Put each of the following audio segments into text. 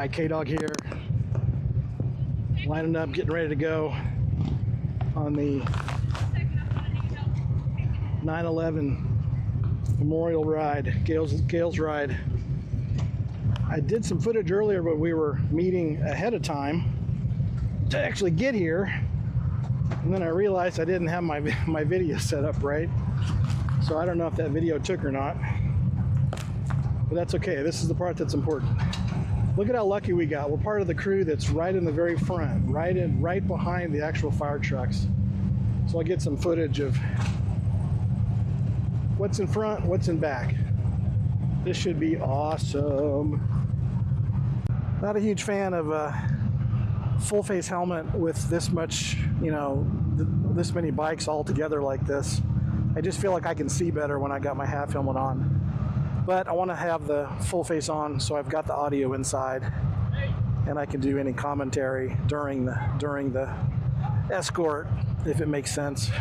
Hi, K-Dog here. Lining up, getting ready to go on the 9/11 Memorial Ride, Gail's ride. I did some footage earlier, but we were meeting ahead of time to actually get here. And then I realized I didn't have my video set up right. So I don't know if that video took or not. But that's okay. This is the part that's important. Look at how lucky we got. We're part of the crew that's right in the very front, right behind the actual fire trucks. So I'll get some footage of what's in front, what's in back. This should be awesome. Not a huge fan of a full face helmet with this much, this many bikes all together like this. I just feel like I can see better when I got my half helmet on. But I want to have the full face on, so I've got the audio inside, and I can do any commentary during the escort, if it makes sense.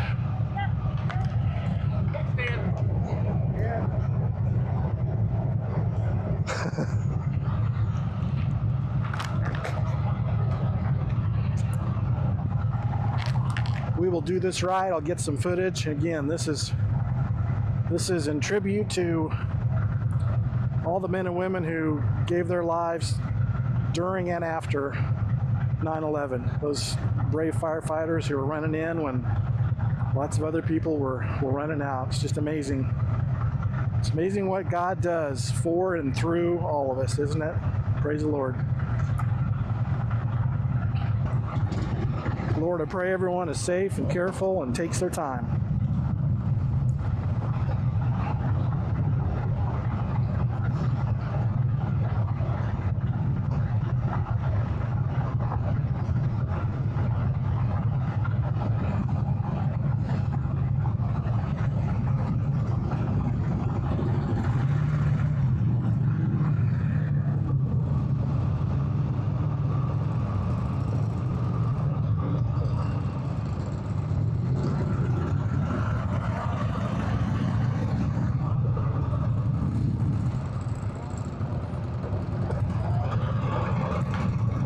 We will do this ride. I'll get some footage. Again, this is in tribute to all the men and women who gave their lives during and after 9/11. Those brave firefighters who were running in when lots of other people were running out. It's just amazing. It's amazing what God does for and through all of us, isn't it? Praise the Lord. Lord, I pray everyone is safe and careful and takes their time.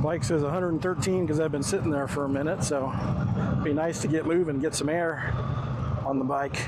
Bike says 113 because I've been sitting there for a minute, so it'd be nice to get moving, get some air on the bike.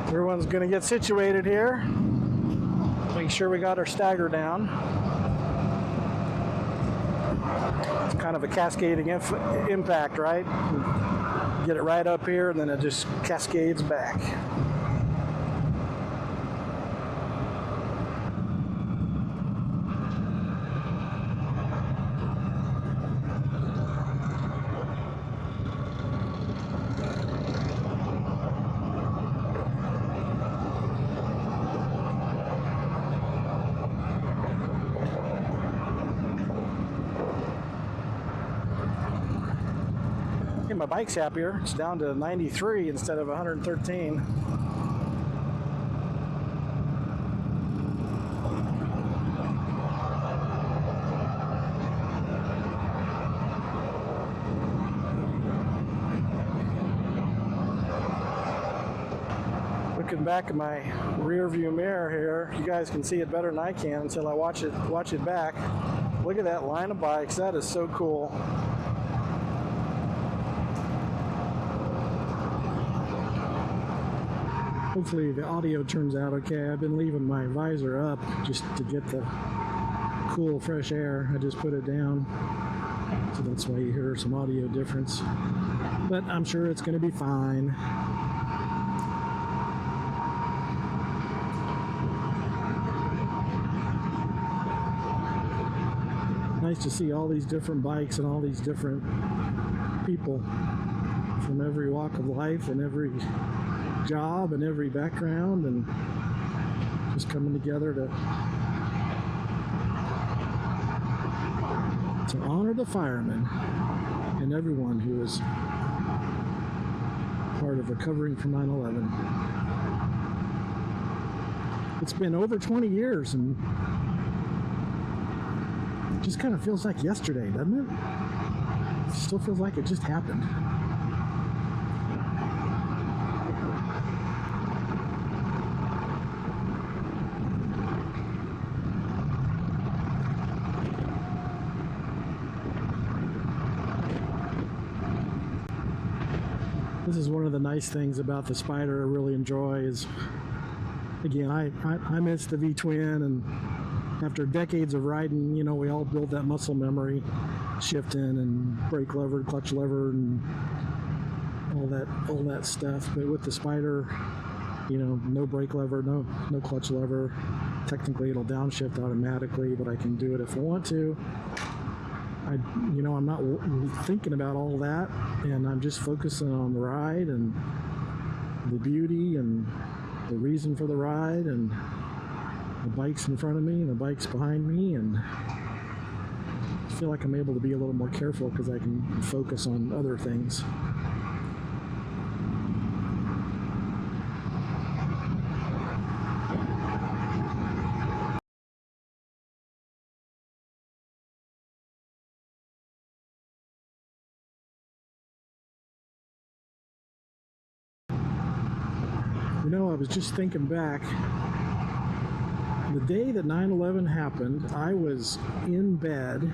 Everyone's going to get situated here. Make sure we got our stagger down. It's kind of a cascading impact, right? Get it right up here and then it just cascades back. My bike's happier. It's down to 93 instead of 113. Looking back at my rear view mirror here, you guys can see it better than I can until I watch it back. Look at that line of bikes. That is so cool. Hopefully the audio turns out okay. I've been leaving my visor up just to get the cool, fresh air. I just put it down. So that's why you hear some audio difference. But I'm sure it's going to be fine. Nice to see all these different bikes and all these different people from every walk of life and every job and every background, and just coming together to honor the firemen and everyone who is part of recovering from 9/11. It's been over 20 years, and it just kind of feels like yesterday, doesn't it? It still feels like it just happened. This is one of the nice things about the Spyder I really enjoy is, again, I miss the V-twin, and after decades of riding, you know, we all build that muscle memory, shifting and brake lever, clutch lever, and all that stuff. But with the Spyder, you know, no brake lever, no clutch lever. Technically, it'll downshift automatically, but I can do it if I want to. I'm not thinking about all that, and I'm just focusing on the ride and the beauty and the reason for the ride and the bikes in front of me and the bikes behind me, and I feel like I'm able to be a little more careful because I can focus on other things. You know, I was just thinking back, the day that 9/11 happened, I was in bed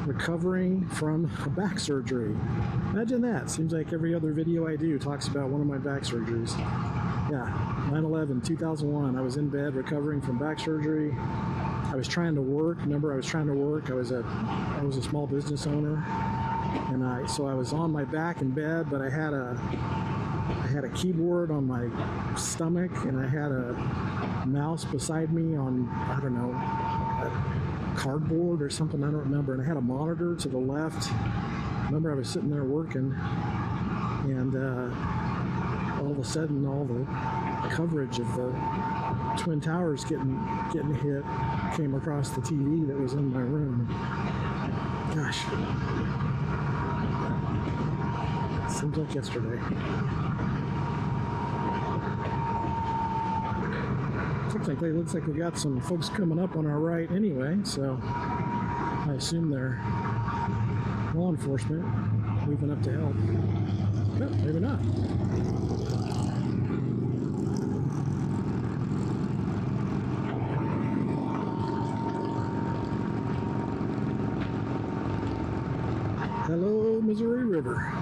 recovering from a back surgery. Imagine that. Seems like every other video I do talks about one of my back surgeries. Yeah, 9/11, 2001, I was in bed recovering from back surgery. I was trying to work. Remember, I was trying to work. I was a small business owner, and so I was on my back in bed, but I had a keyboard on my stomach, and I had a mouse beside me on, I don't know, a cardboard or something, I don't remember, and I had a monitor to the left. Remember, I was sitting there working, and all of a sudden, all the coverage of the Twin Towers getting hit came across the TV that was in my room. Gosh, seems like yesterday. Technically, it looks like we got some folks coming up on our right anyway, so I assume they're law enforcement moving up to help. No, maybe not. Hello, Missouri River.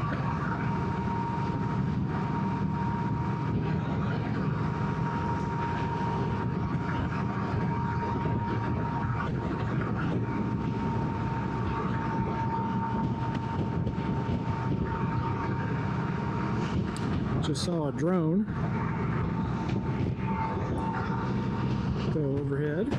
Just saw a drone go overhead.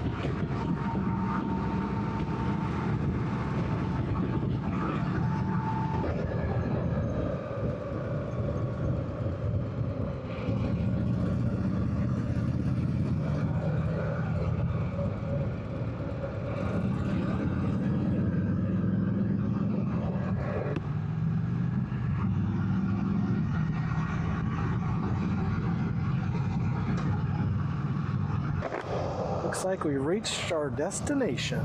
Looks like we reached our destination.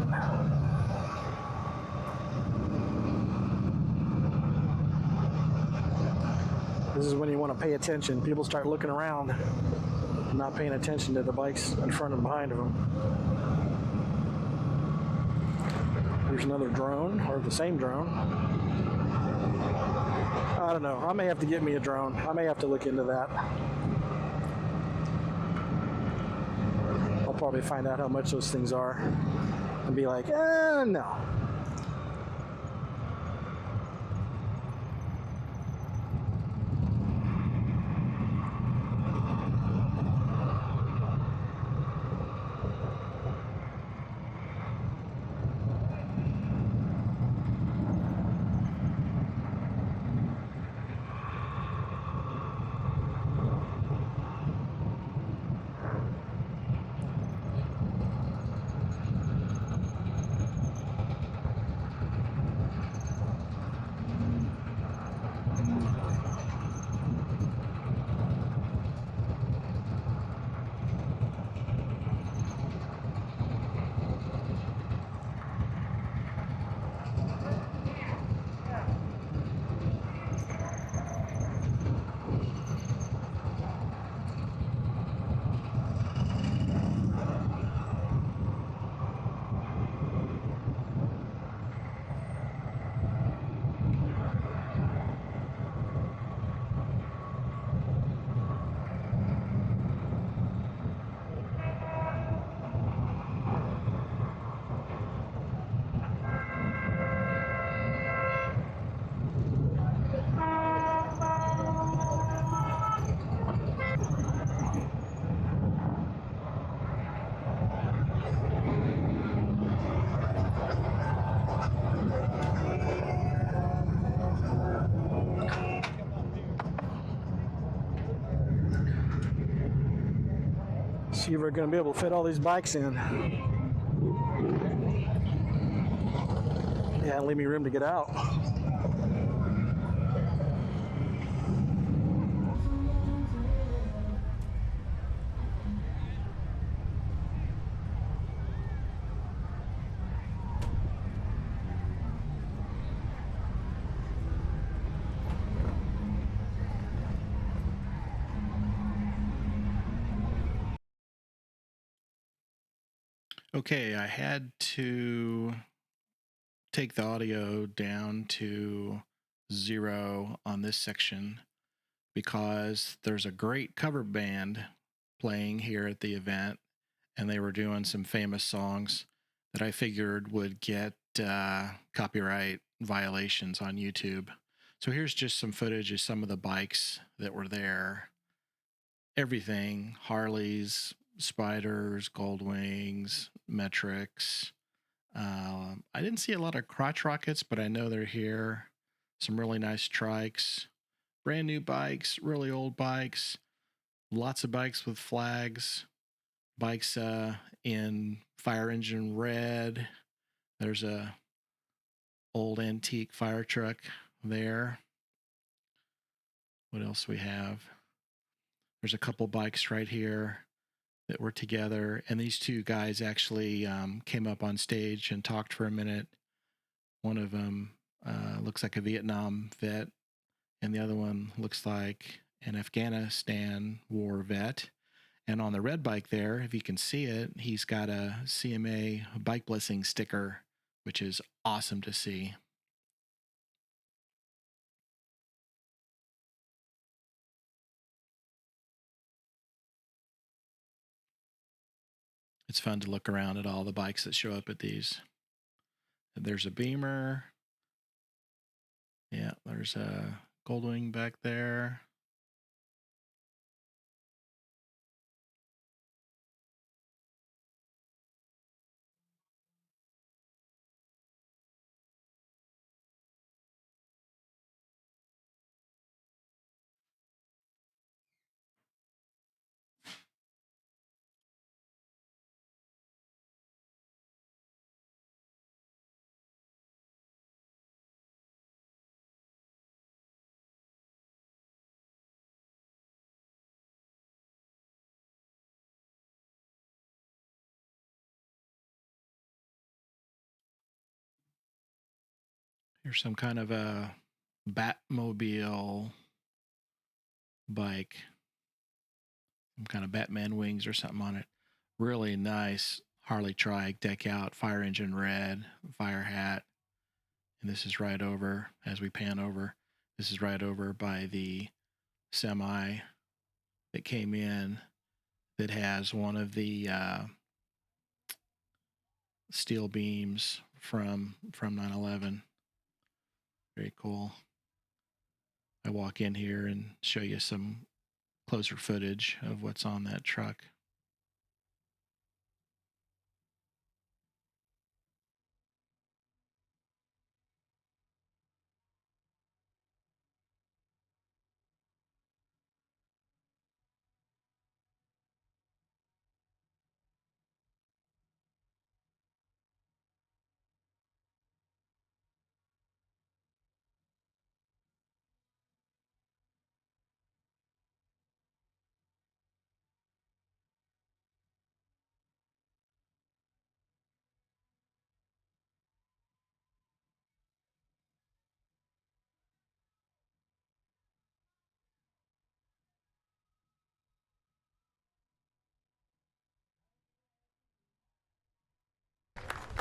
This is when you want to pay attention. People start looking around, not paying attention to the bikes in front and behind of them. There's another drone, or the same drone. I don't know. I may have to get me a drone. I may have to look into that. I'll probably find out how much those things are and be like, no. see if we're going to be able to fit all these bikes in. Yeah, leave me room to get out. Okay, I had to take the audio down to 0 on this section because there's a great cover band playing here at the event, and they were doing some famous songs that I figured would get copyright violations on YouTube. So here's just some footage of some of the bikes that were there. Everything, Harleys, Spyders, Goldwings, Metrics. I didn't see a lot of crotch rockets, but I know they're here. Some really nice trikes, brand new bikes, really old bikes, lots of bikes with flags, bikes in fire engine red. There's a old antique fire truck there. What else we have? There's a couple bikes right here that were together, and these two guys actually came up on stage and talked for a minute. One of them looks like a Vietnam vet, and the other one looks like an Afghanistan war vet. And on the red bike there, if you can see it, he's got a CMA bike blessing sticker, which is awesome to see. It's fun to look around at all the bikes that show up at these. There's a Beamer. Yeah, there's a Goldwing back there. Here's some kind of a Batmobile bike. Some kind of Batman wings or something on it. Really nice Harley trike, deck out, fire engine red, fire hat. And this is right over, as we pan over, this is right over by the semi that came in that has one of the steel beams from 9/11. Very cool. I walk in here and show you some closer footage of what's on that truck.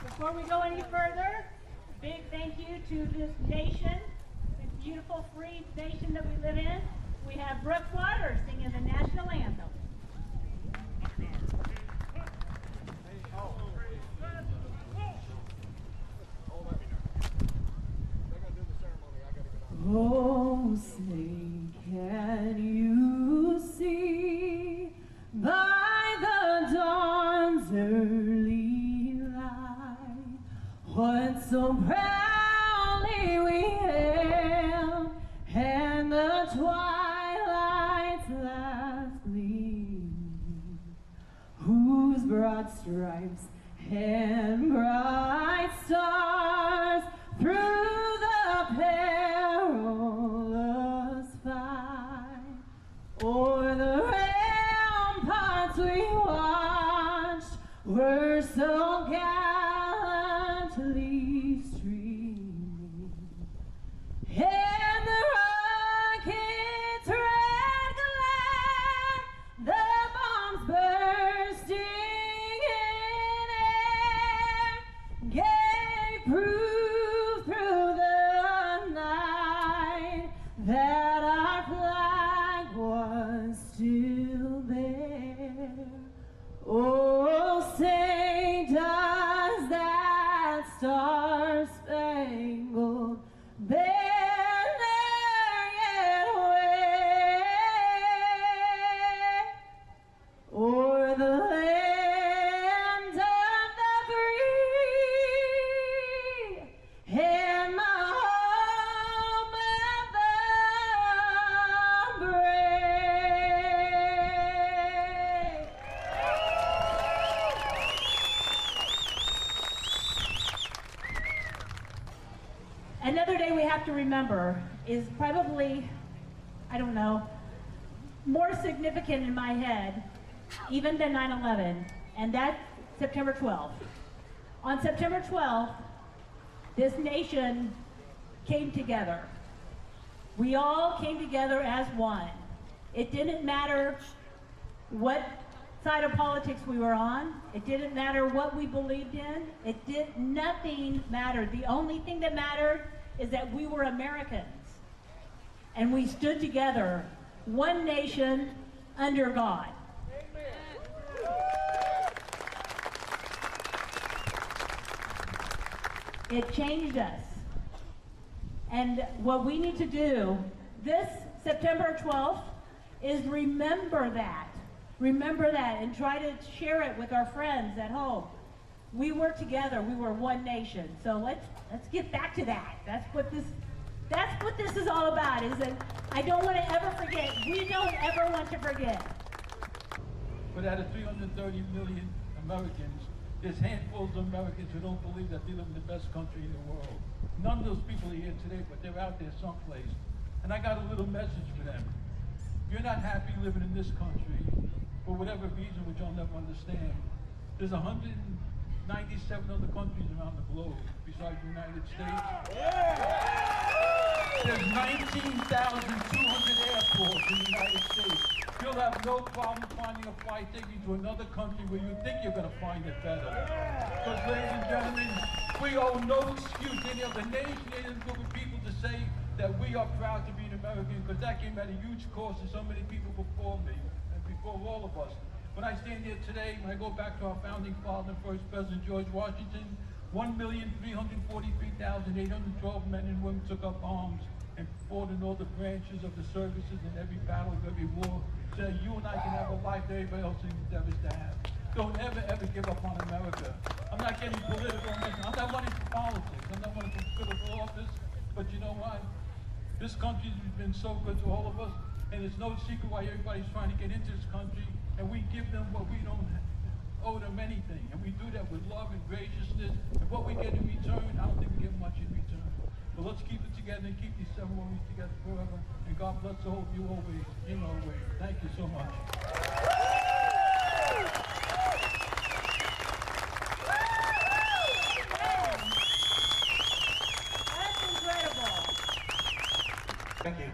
Before we go any further, big thank you to this nation, this beautiful free nation that we live in. We have Brooke Waters singing the national anthem. Oh, say, can you see by the dawn's early light what so proudly we hailed, and the twilight's last gleam? broad stripes and bright stars through the perilous fight. O'er the ramparts we watched were so gallantly streaming, and the rocket's red glare, the bombs bursting in air, gave proof through the night that our flag was still there. Oh, say does that star-spangled banner yet wave o'er the land of the free and the home of the brave? Another day we have to remember is probably, I don't know, more significant in my head even than 9/11, and that's September 12th. On September 12th, this nation came together. We all came together as one. It didn't matter what side of politics we were on. It didn't matter what we believed in. Nothing mattered. The only thing that mattered is that we were Americans. And we stood together, one nation under God. It changed us. And what we need to do this September 12th is remember that. Remember that and try to share it with our friends at home. We were together, we were one nation. So let's get back to that. That's what this is all about, is that I don't want to ever forget. We don't ever want to forget. But out of 330 million Americans, there's handfuls of Americans who don't believe that they live in the best country in the world. None of those people are here today, but they're out there someplace. And I got a little message for them. If you're not happy living in this country, for whatever reason, which I'll never understand, there's 197 other countries around the globe besides the United States. There's 19,200 airports in the United States. You'll have no problem finding a flight taking to another country where you think you're going to find it better. Because, ladies and gentlemen, we owe no excuse to any other nation, any other group of people to say that we are proud to be an American, because that came at a huge cost to so many people before me and before all of us. When I stand here today, when I go back to our founding father, first President George Washington, 1,343,812 men and women took up arms and fought in all the branches of the services in every battle of every war. Said you and I can have a life that everybody else endeavors to have. Don't ever, ever give up on America. I'm not getting political. I'm not running for politics. I'm not running for political office. But you know what? This country has been so good to all of us, and it's no secret why everybody's trying to get into this country, and we give them what we don't owe them anything. And we do that with love and graciousness, and what we get in return, I don't think we get much in return. But let's keep it together and keep these ceremonies together forever, and God bless all of you always, in our way. Thank you so much. That's incredible. Thank you.